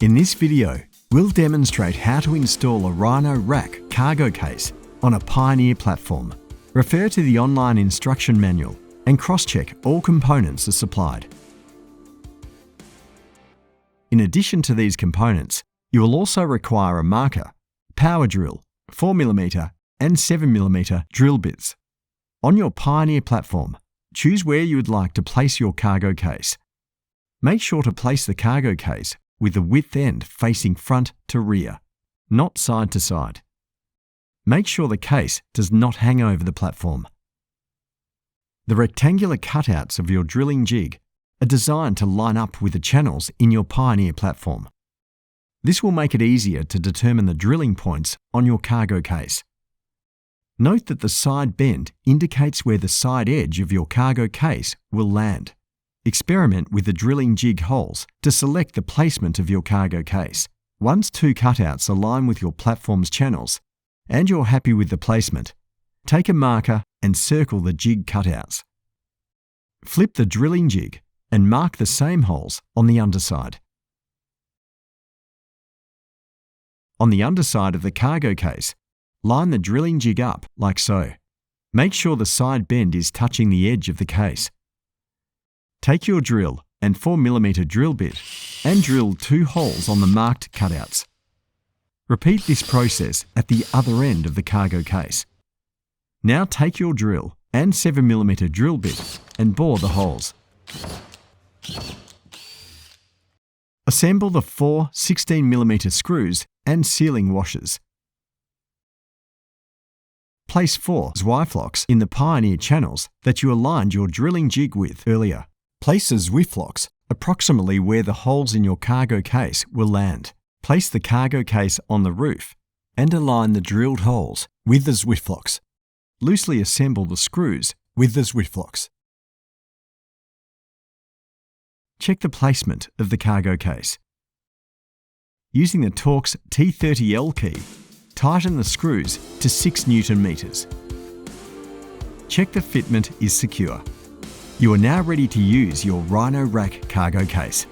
In this video, we'll demonstrate how to install a Rhino-Rack cargo case on a Pioneer platform. Refer to the online instruction manual and cross-check all components are supplied. In addition to these components, you will also require a marker, power drill, 4mm and 7mm drill bits. On your Pioneer platform, choose where you would like to place your cargo case. Make sure to place the cargo case with the width end facing front to rear, not side to side. Make sure the case does not hang over the platform. The rectangular cutouts of your drilling jig are designed to line up with the channels in your Pioneer platform. This will make it easier to determine the drilling points on your cargo case. Note that the side bend indicates where the side edge of your cargo case will land. Experiment with the drilling jig holes to select the placement of your cargo case. Once two cutouts align with your platform's channels and you're happy with the placement, take a marker and circle the jig cutouts. Flip the drilling jig and mark the same holes on the underside. On the underside of the cargo case, line the drilling jig up like so. Make sure the side bend is touching the edge of the case. Take your drill and 4mm drill bit and drill 2 holes on the marked cutouts. Repeat this process at the other end of the cargo case. Now take your drill and 7mm drill bit and bore the holes. Assemble the 4 16mm screws and sealing washers. Place 4 Zwiflocs in the Pioneer channels that you aligned your drilling jig with earlier. Place the Zwiflocs approximately where the holes in your cargo case will land. Place the cargo case on the roof and align the drilled holes with the Zwiflocs. Loosely assemble the screws with the Zwiflocs. Check the placement of the cargo case. Using the Torx T30L key, tighten the screws to 6 Nm. Check the fitment is secure. You are now ready to use your Rhino-Rack cargo case.